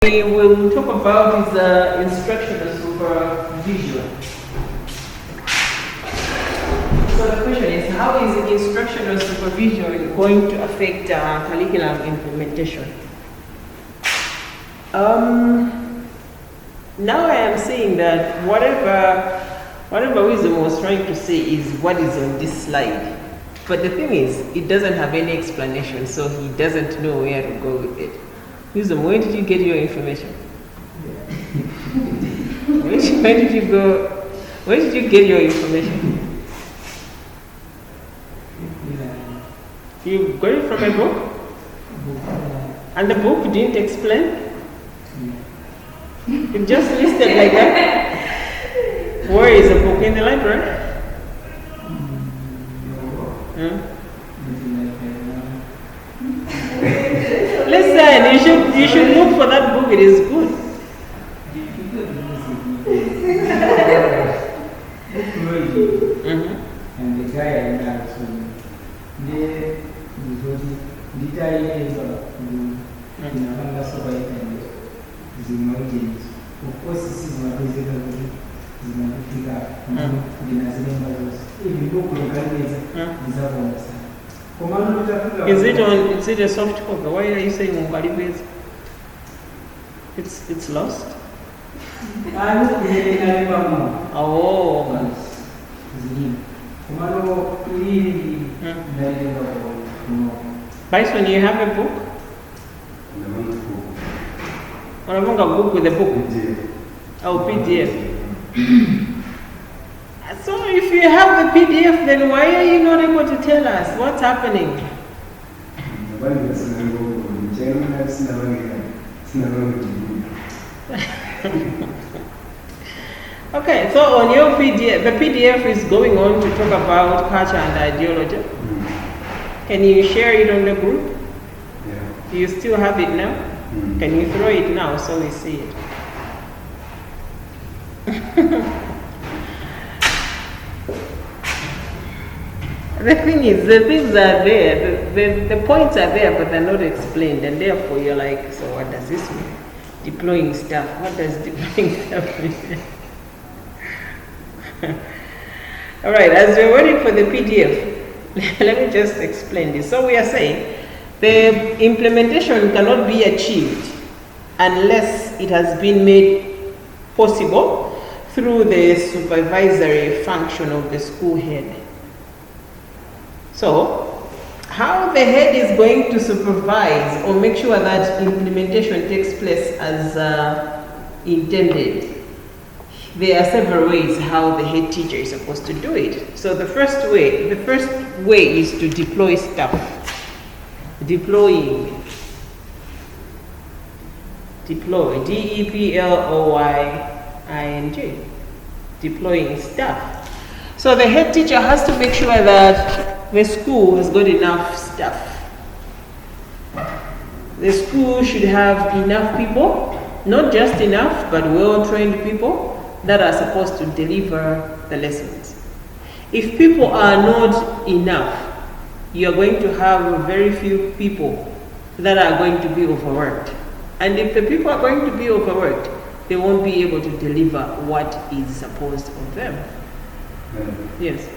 We will talk about is instructional supervision. So the question is, how is instructional supervision going to affect curriculum implementation? Now I am saying that whatever Wisdom was trying to say is what is on this slide. But the thing is, it doesn't have any explanation, so he doesn't know where to go with it. Wisdom, where did you get your information? Where did you go? Where did you get your information? You got it from a book? And the book didn't explain? It just listed like that? Where is the book? In the library? Listen, you should look for that book. It is good. And the guy I know, of course, this is my Is it a soft copy? Why are you saying Mungalibi's? It's lost? Oh. Bison, you have a book? Or a book with a book? Oh, PDF. So if you have the PDF, then why are you not able to tell us what's happening? Okay, so on your PDF, the PDF is going on to talk about culture and ideology. Can you share it on the group? Yeah. Do you still have it now? Can you throw it now so we see it? The thing is, the things are there, the points are there, but they're not explained, and therefore you're like, so what does this mean? Deploying stuff, what does deploying stuff mean? All right, as we're waiting for the PDF, let me just explain this. So we are saying the implementation cannot be achieved unless it has been made possible through the supervisory function of the school head. So, how the head is going to supervise or make sure that implementation takes place as intended. There are several ways how the head teacher is supposed to do it. So the first way is to deploy staff. Deploying. Deploy. D-E-P-L-O-Y-I-N-G. Deploying staff. So the head teacher has to make sure that the school has got enough staff. The school should have enough people, not just enough, but well-trained people that are supposed to deliver the lessons. If people are not enough, you're going to have very few people that are going to be overworked. And if the people are going to be overworked, they won't be able to deliver what is supposed of them. Yes.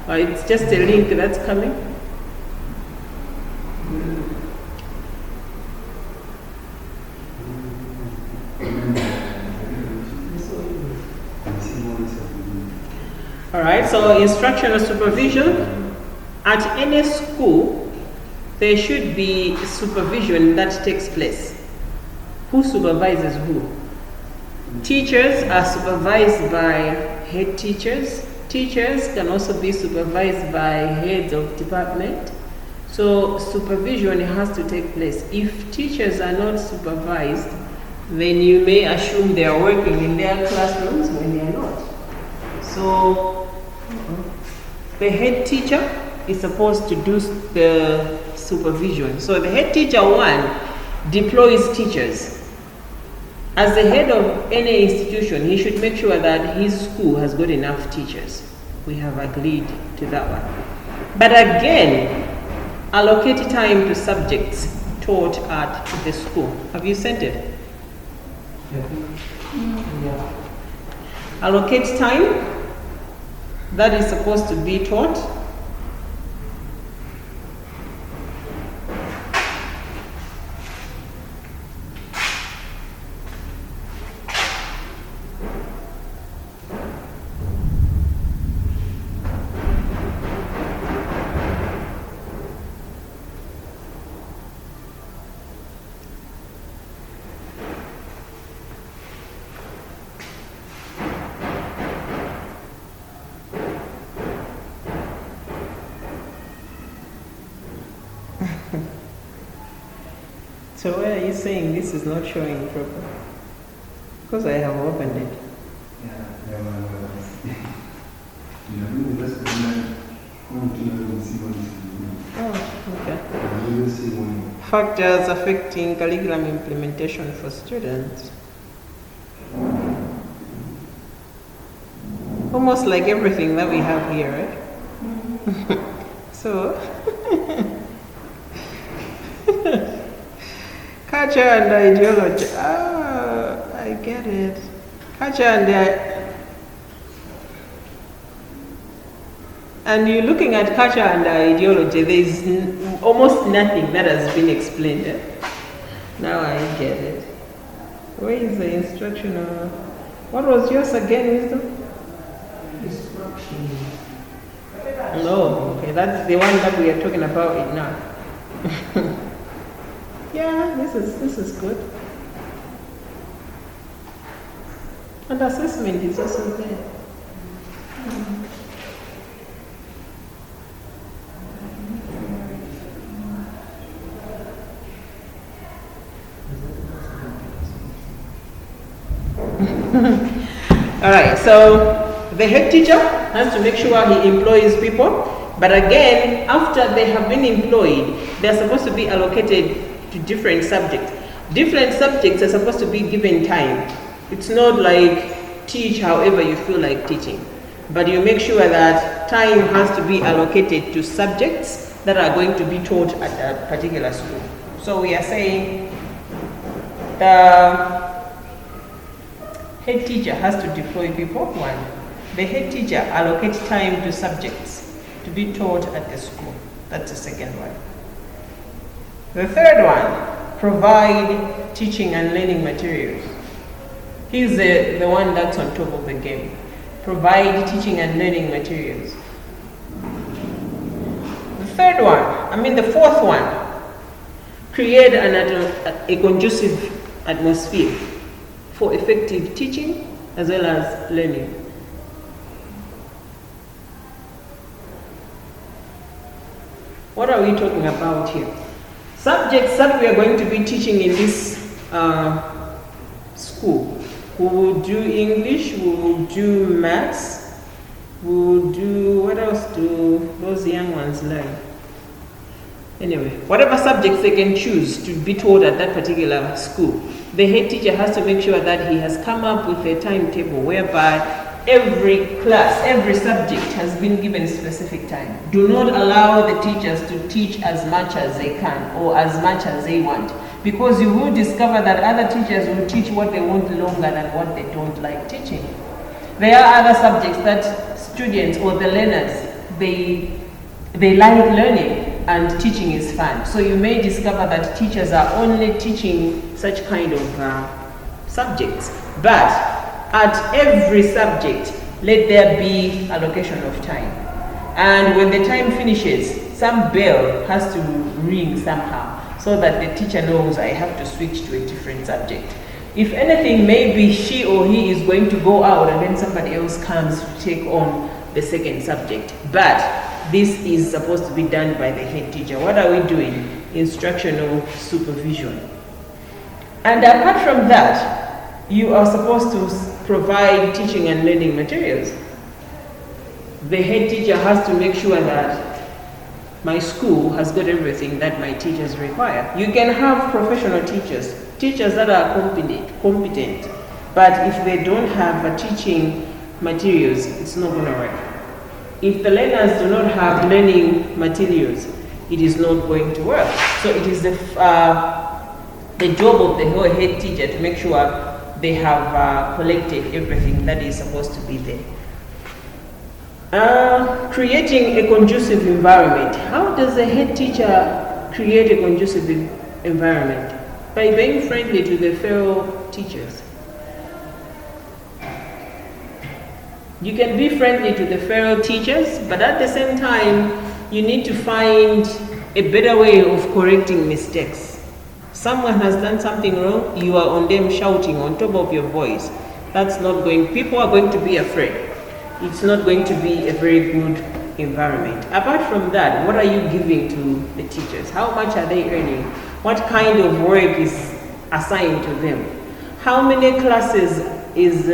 It's just a link that's coming. All right, so instructional supervision. At any school, there should be supervision that takes place. Who supervises who? Teachers are supervised by head teachers. Teachers can also be supervised by heads of department. So supervision has to take place. If teachers are not supervised, then you may assume they are working in their classrooms when they are not. So the head teacher is supposed to do the supervision. So the head teacher, one, deploys teachers. As the head of any institution, he should make sure that his school has got enough teachers. We have agreed to that one. But again, allocate time to subjects taught at the school. Have you sent it? Yeah. Allocate time that is supposed to be taught. So why are you saying this is not showing properly? Because I have opened it. Oh, okay. Factors affecting curriculum implementation for students. Almost like everything that we have here, right? So, culture and ideology. Ah, I get it. Culture and you're looking at culture and ideology. There's almost nothing that has been explained. Eh? Now I get it. Where is the instructional? What was yours again, Wisdom? Instruction. No, okay, that's the one that we are talking about it now. Yeah, this is good. And assessment is also there. All right, so the head teacher has to make sure he employs people, but again, after they have been employed, they're supposed to be allocated to different subjects. Different subjects are supposed to be given time. It's not like teach however you feel like teaching, but you make sure that time has to be allocated to subjects that are going to be taught at a particular school. So we are saying the head teacher has to deploy people. One, the head teacher allocates time to subjects to be taught at the school. That's the second one. The third one, provide teaching and learning materials. He's the one that's on top of the game. Provide teaching and learning materials. The fourth one, create a conducive atmosphere for effective teaching as well as learning. What are we talking about here? Subjects that we are going to be teaching in this school. We will do English, we will do maths, we will do, what else do those young ones learn? Anyway, whatever subjects they can choose to be taught at that particular school, the head teacher has to make sure that he has come up with a timetable whereby every class, every subject has been given a specific time. Do not allow the teachers to teach as much as they can or as much as they want, because you will discover that other teachers will teach what they want longer than what they don't like teaching. There are other subjects that students or the learners, they like learning and teaching is fun. So you may discover that teachers are only teaching such kind of subjects. But at every subject, let there be allocation of time. And when the time finishes, some bell has to ring somehow so that the teacher knows I have to switch to a different subject. If anything, maybe she or he is going to go out and then somebody else comes to take on the second subject. But this is supposed to be done by the head teacher. What are we doing? Instructional supervision. And apart from that, you are supposed to provide teaching and learning materials. The head teacher has to make sure that my school has got everything that my teachers require. You can have professional teachers that are competent, but if they don't have teaching materials, it's not going to work. if the learners do not have learning materials, it is not going to work. So it is the job of the whole head teacher to make sure they have collected everything that is supposed to be there. Creating a conducive environment. How does a head teacher create a conducive environment? By being friendly to the fellow teachers. You can be friendly to the fellow teachers, but at the same time, you need to find a better way of correcting mistakes. Someone has done something wrong, you are on them shouting on top of your voice. That's not going, people are going to be afraid. It's not going to be a very good environment. Apart from that, what are you giving to the teachers? How much are they earning? What kind of work is assigned to them? How many classes is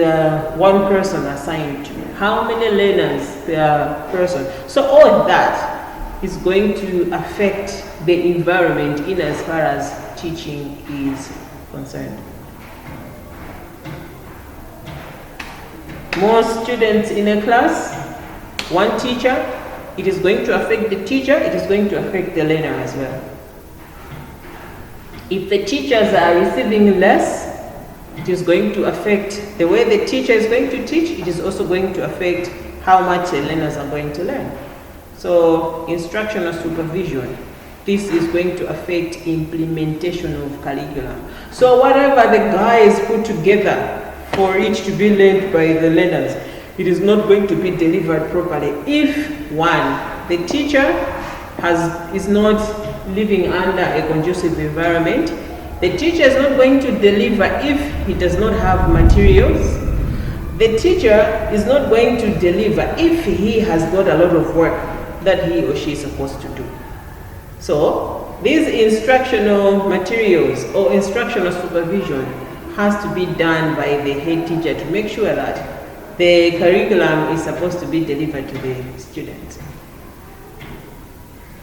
one person assigned to? How many learners per person? So all of that is going to affect the environment in as far as teaching is concerned. More students in a class, one teacher, it is going to affect the teacher, it is going to affect the learner as well. If the teachers are receiving less, it is going to affect the way the teacher is going to teach, it is also going to affect how much the learners are going to learn. So, instructional supervision, this is going to affect implementation of curriculum. So whatever the guys put together for it to be learned by the learners, it is not going to be delivered properly. If one, the teacher is not living under a conducive environment, the teacher is not going to deliver if he does not have materials. The teacher is not going to deliver if he has got a lot of work that he or she is supposed to do. So these instructional materials or instructional supervision has to be done by the head teacher to make sure that the curriculum is supposed to be delivered to the students.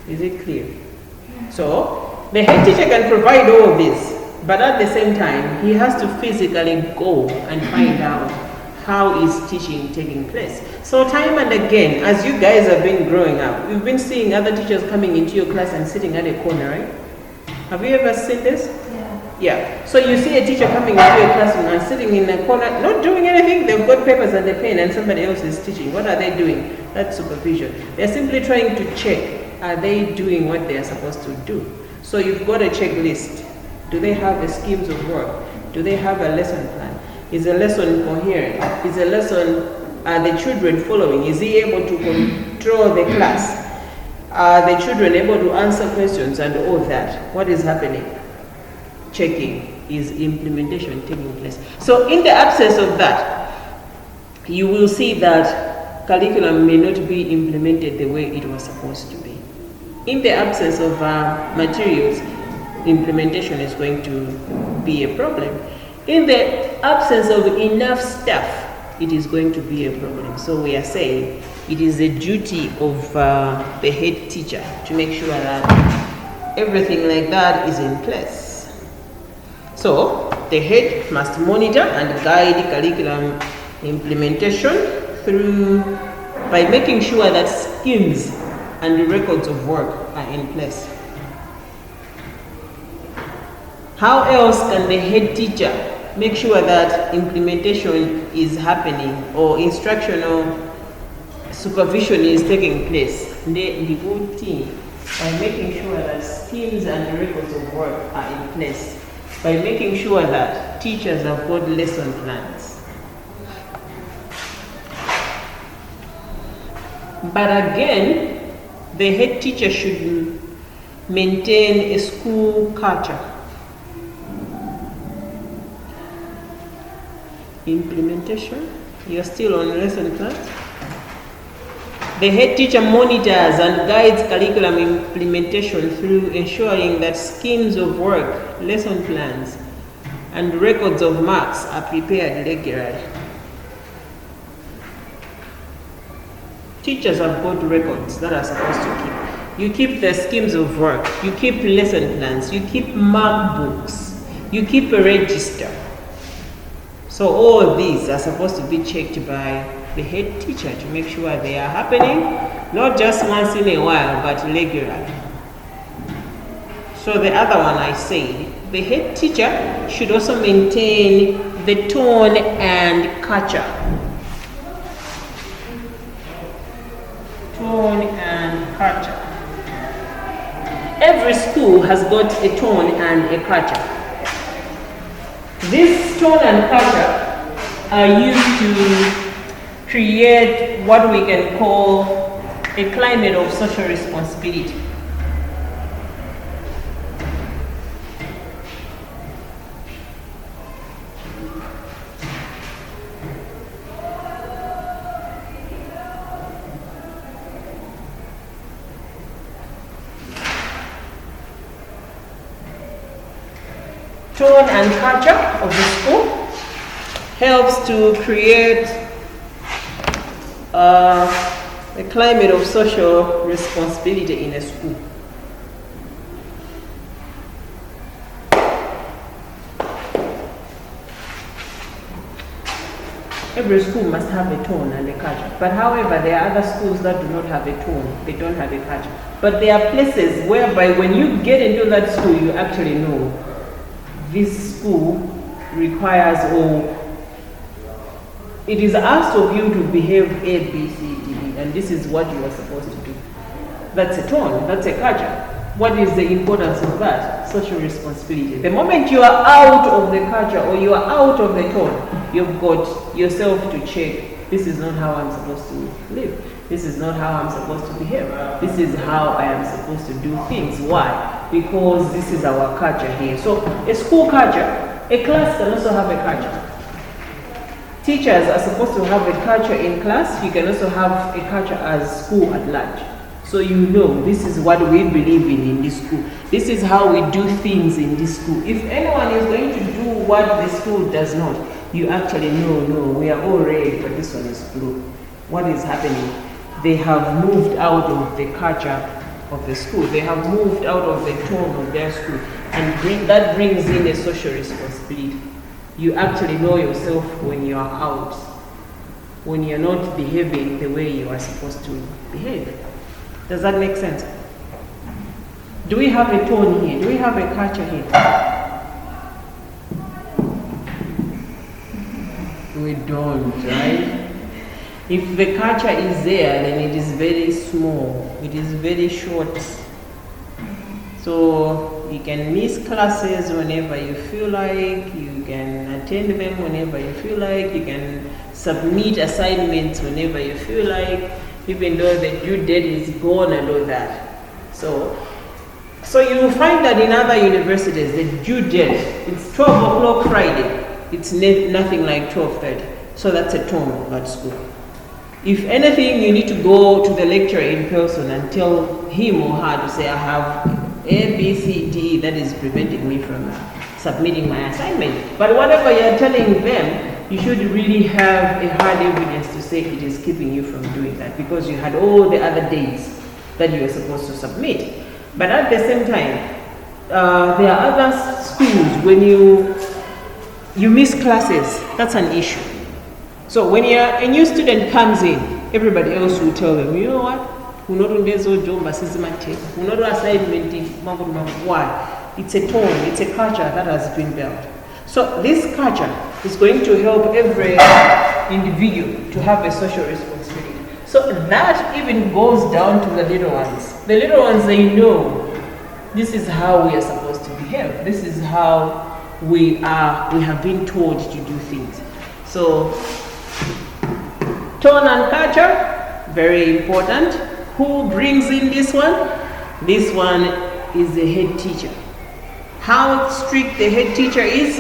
Is it clear? So the head teacher can provide all of this, but at the same time, he has to physically go and find out how is teaching taking place. So time and again, as you guys have been growing up, you've been seeing other teachers coming into your class and sitting at a corner, right? Have you ever seen this? Yeah. So you see a teacher coming into your classroom and sitting in a corner, not doing anything. They've got papers and a pen and somebody else is teaching. What are they doing? That's supervision. They're simply trying to check, are they doing what they are supposed to do? So you've got a checklist. Do they have a schemes of work? Do they have a lesson plan? Is a lesson coherent? Is a lesson, are the children following? Is he able to control the class? Are the children able to answer questions and all that? What is happening? Checking, is implementation taking place? So in the absence of that, you will see that curriculum may not be implemented the way it was supposed to be. In the absence of materials, implementation is going to be a problem. In the absence of enough staff, it is going to be a problem. So we are saying it is a duty of the head teacher to make sure that everything like that is in place. So the head must monitor and guide curriculum implementation by making sure that schemes and records of work are in place. How else can the head teacher make sure that implementation is happening or instructional supervision is taking place? The good team, by making sure that schemes and records of work are in place, by making sure that teachers have got lesson plans. But again, the head teacher should maintain a school culture. Implementation, you're still on lesson plans. The head teacher monitors and guides curriculum implementation through ensuring that schemes of work, lesson plans, and records of marks are prepared regularly. Teachers have got records that are supposed to keep. You keep the schemes of work, you keep lesson plans, you keep mark books, you keep a register. So all of these are supposed to be checked by the head teacher to make sure they are happening, not just once in a while, but regularly. So the other one I said, the head teacher should also maintain the tone and culture. Tone and culture. Every school has got a tone and a culture. This tone and culture are used to create what we can call a climate of social responsibility. Tone and culture of the school helps to create a climate of social responsibility in a school. Every school must have a tone and a culture. But however, there are other schools that do not have a tone, they don't have a culture. But there are places whereby when you get into that school, you actually know this school requires, or it is asked of you to behave A, B, C, D, E, and this is what you are supposed to do. That's a tone, that's a culture. What is the importance of that? Social responsibility. The moment you are out of the culture or you are out of the tone, you've got yourself to check. This is not how I'm supposed to live. This is not how I'm supposed to behave. This is how I am supposed to do things. Why? Because this is our culture here. So a school culture, a class can also have a culture. Teachers are supposed to have a culture in class. You can also have a culture as school at large. So you know this is what we believe in this school. This is how we do things in this school. If anyone is going to do what the school does not, you actually know, no, we are all red, but this one is blue. What is happening? They have moved out of the culture of the school. They have moved out of the tone of their school. And that brings in a social responsibility. You actually know yourself when you are out, when you're not behaving the way you are supposed to behave. Does that make sense? Do we have a tone here? Do we have a culture here? We don't, right? If the culture is there, then it is very small. It is very short. So you can miss classes whenever you feel like. You can attend them whenever you feel like. You can submit assignments whenever you feel like, even though the due date is gone and all that. So you will find that in other universities, the due date, it's 12 o'clock Friday. It's nothing like 12:30. So that's a tone of that school. If anything, you need to go to the lecturer in person and tell him or her to say, I have A, B, C, D, that is preventing me from submitting my assignment. But whatever you're telling them, you should really have a hard evidence to say it is keeping you from doing that, because you had all the other days that you were supposed to submit. But at the same time, there are other schools, when you miss classes, that's an issue. So when a new student comes in, everybody else will tell them, you know what? Why? It's a tone, it's a culture that has been built. So this culture is going to help every individual to have a social responsibility. So that even goes down to the little ones. The little ones, they know this is how we are supposed to behave. This is how we have been told to do things. So tone and culture, very important. Who brings in this one? This one is the head teacher. How strict the head teacher is,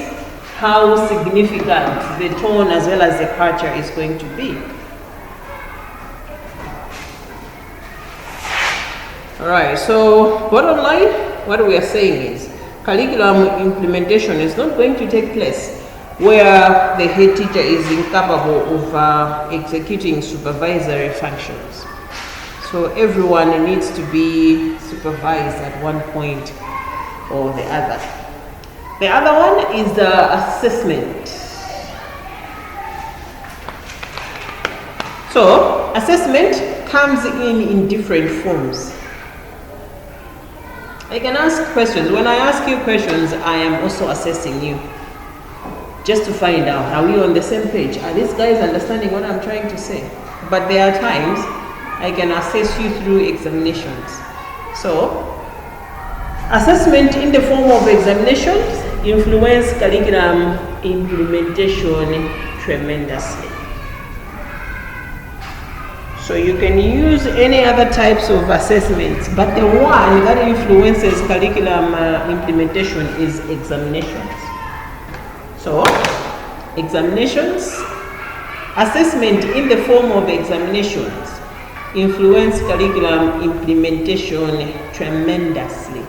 how significant the tone as well as the culture is going to be. Alright, so bottom line, what we are saying is curriculum implementation is not going to take place where the head teacher is incapable of executing supervisory functions. So everyone needs to be supervised at one point or the other. The other one is the assessment. So assessment comes in different forms. I can ask questions. When I ask you questions, I am also assessing you, just to find out, are we on the same page? Are these guys understanding what I'm trying to say? But there are times I can assess you through examinations. So assessment in the form of examinations influence curriculum implementation tremendously. So you can use any other types of assessments, but the one that influences curriculum implementation is examinations. So examinations, assessment in the form of examinations influence curriculum implementation tremendously.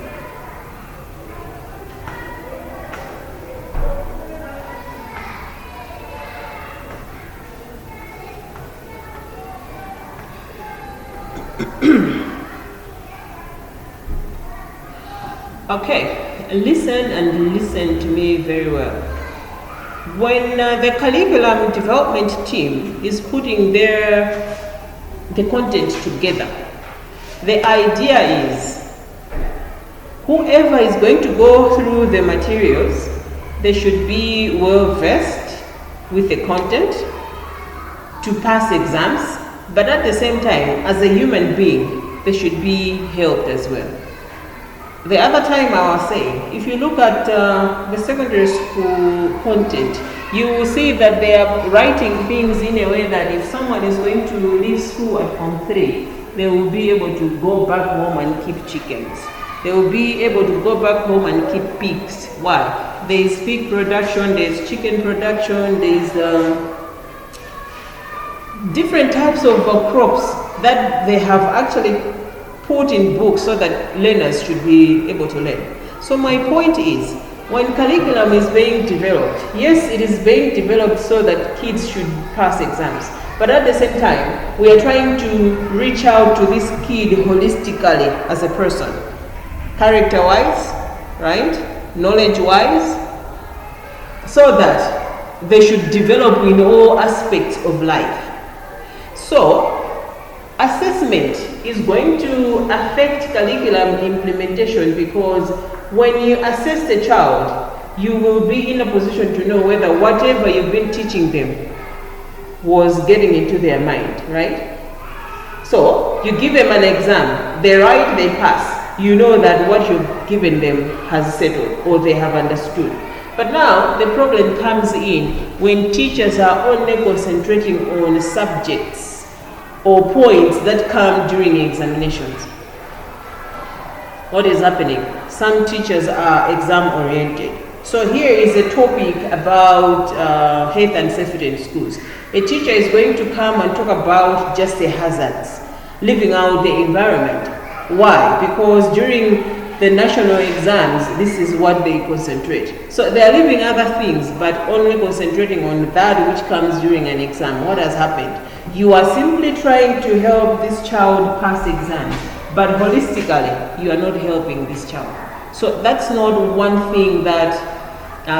Okay, listen to me very well. When the curriculum development team is putting the content together, the idea is whoever is going to go through the materials, they should be well versed with the content to pass exams, but at the same time, as a human being, they should be helped as well. The other time I was saying, if you look at the secondary school content, you will see that they are writing things in a way that if someone is going to leave school at Form 3, they will be able to go back home and keep chickens. They will be able to go back home and keep pigs. Why? There is pig production, there is chicken production, there is different types of crops that they have actually put in books so that learners should be able to learn. So my point is, when curriculum is being developed, yes, it is being developed so that kids should pass exams, but at the same time, we are trying to reach out to this kid holistically as a person, character-wise, right, knowledge-wise, so that they should develop in all aspects of life. So assessment is going to affect curriculum implementation, because when you assess the child, you will be in a position to know whether whatever you've been teaching them was getting into their mind, right? So you give them an exam, they write, they pass. You know that what you've given them has settled or they have understood. But now the problem comes in when teachers are only concentrating on subjects or points that come during examinations. What is happening? Some teachers are exam oriented. So here is a topic about health and safety in schools. A teacher is going to come and talk about just the hazards, leaving out the environment. Why? Because during the national exams, this is what they concentrate. So they are leaving other things, but only concentrating on that which comes during an exam. What has happened? You are simply trying to help this child pass exams, but holistically, you are not helping this child. So that's not one thing that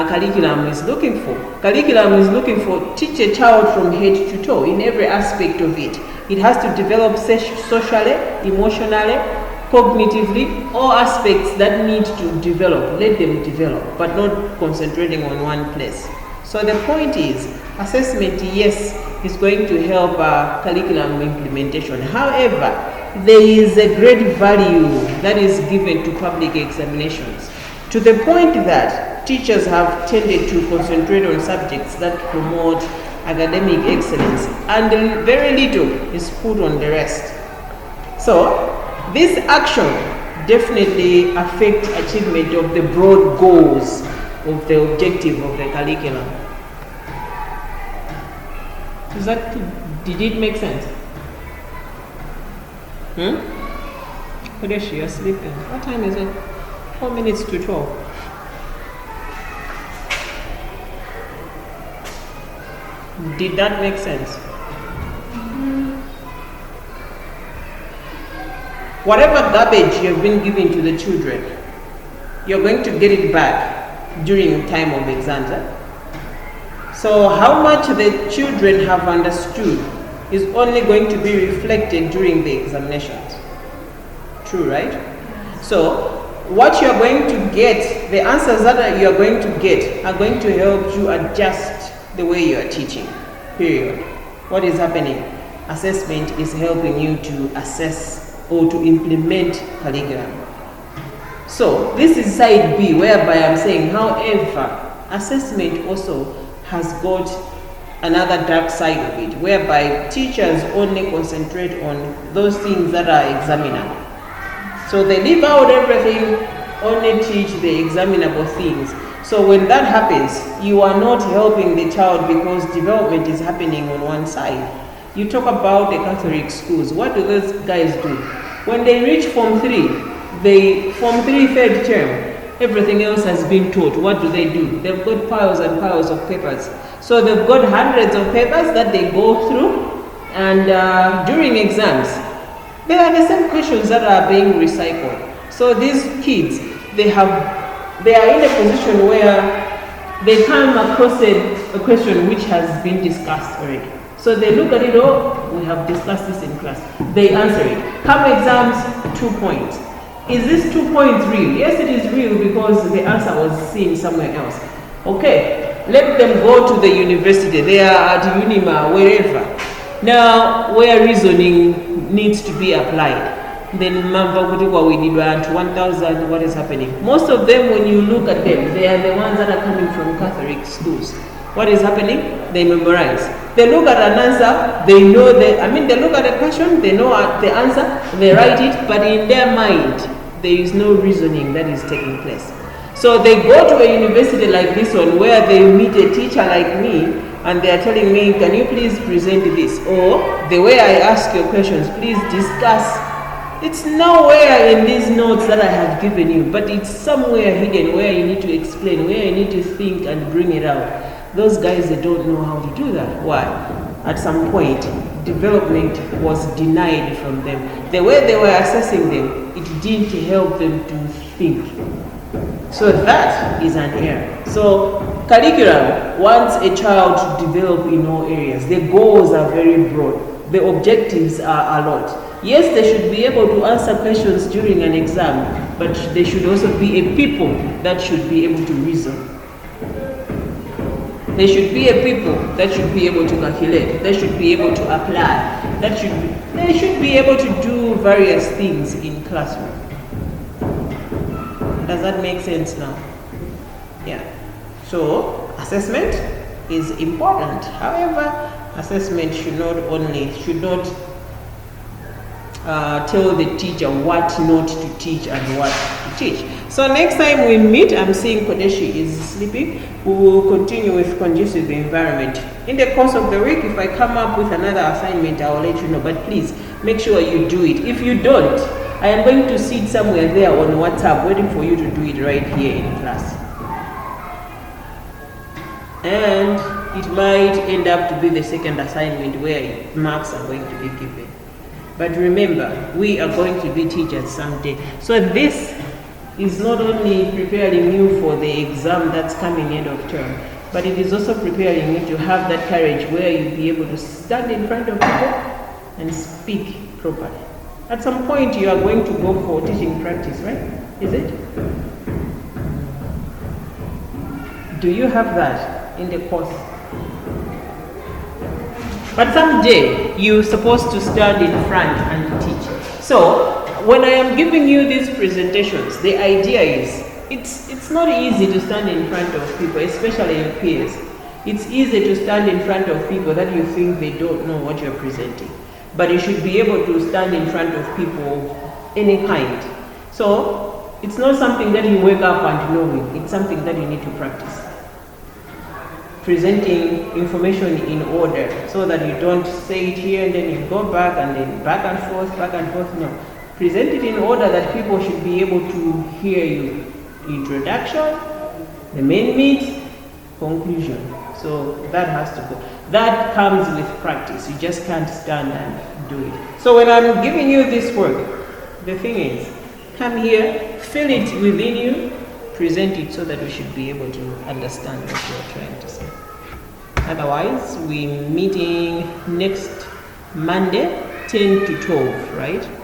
curriculum is looking for. Curriculum is looking for teach a child from head to toe in every aspect of it. It has to develop socially, emotionally, cognitively, all aspects that need to develop. Let them develop, but not concentrating on one place. So the point is, assessment, yes, is going to help curriculum implementation. However, there is a great value that is given to public examinations, to the point that teachers have tended to concentrate on subjects that promote academic excellence, and very little is put on the rest. So this action definitely affects achievement of the broad goals of the objective of the curriculum. Did it make sense? Kodeshi, you're sleeping. What time is it? 4 minutes to 12. Did that make sense? Whatever garbage you've been giving to the children, you're going to get it back during time of exams. So how much the children have understood is only going to be reflected during the examinations. True, right? So, what you are going to get, the answers that you are going to get are going to help you adjust the way you are teaching, period. What is happening? Assessment is helping you to assess or to implement calligram. So, this is side B, whereby I'm saying, however, assessment also has got another dark side of it, whereby teachers only concentrate on those things that are examinable. So they leave out everything, only teach the examinable things. So when that happens, you are not helping the child because development is happening on one side. You talk about the Catholic schools. What do those guys do? When they reach Form 3, Form 3 third term, everything else has been taught. What do? They've got piles and piles of papers. So they've got hundreds of papers that they go through, and during exams, they are the same questions that are being recycled. So these kids, they are in a position where they come across a question which has been discussed already. So they look at it, oh, we have discussed this in class. They answer it. Come exams, 2 points. Is this 2 points real? Yes, it is real because the answer was seen somewhere else. Okay, let them go to the university. They are at Unima, wherever. Now, where reasoning needs to be applied. Then we need 1,000, what is happening? Most of them, when you look at them, they are the ones that are coming from Catholic schools. What is happening? They memorize. They look at an answer, they know they look at a question, they know the answer, they write it, but in their mind, there is no reasoning that is taking place. So they go to a university like this one where they meet a teacher like me, and they are telling me, can you please present this? Or the way I ask your questions, please discuss. It's nowhere in these notes that I have given you, but it's somewhere hidden where you need to explain, where you need to think and bring it out. Those guys, they don't know how to do that. Why? At some point, development was denied from them. The way they were assessing them, it didn't help them to think. So that is an error. So curriculum wants a child to develop in all areas. The goals are very broad. The objectives are a lot. Yes, they should be able to answer questions during an exam, but they should also be a people that should be able to reason. They should be a people that should be able to calculate. They should be able to apply. They should be able to do various things in classroom. Does that make sense now? Yeah. So assessment is important. However, assessment should not tell the teacher what not to teach and what to teach. So next time we meet, I'm seeing Kodeshi is sleeping. We will continue with conducive environment. In the course of the week, if I come up with another assignment, I will let you know. But please make sure you do it. If you don't, I am going to sit somewhere there on WhatsApp waiting for you to do it right here in class. And it might end up to be the second assignment where marks are going to be given. But remember, we are going to be teachers someday. So this is not only preparing you for the exam that's coming end of term, but it is also preparing you to have that courage where you'll be able to stand in front of people and speak properly. At some point, you are going to go for teaching practice, right? Is it? Do you have that in the course? But someday, you're supposed to stand in front and teach. So, when I am giving you these presentations, the idea is, it's not easy to stand in front of people, especially your peers. It's easy to stand in front of people that you think they don't know what you're presenting. But you should be able to stand in front of people of any kind. So, it's not something that you wake up and know. It's something that you need to practice. Presenting information in order so that you don't say it here and then you go back and then back and forth. No. Present it in order that people should be able to hear you. Introduction, the main meat, conclusion. So that has to go. That comes with practice. You just can't stand and do it. So when I'm giving you this work, the thing is, come here, feel it within you, present it so that we should be able to understand what you're trying to say. Otherwise, we're meeting next Monday 10 to 12, right?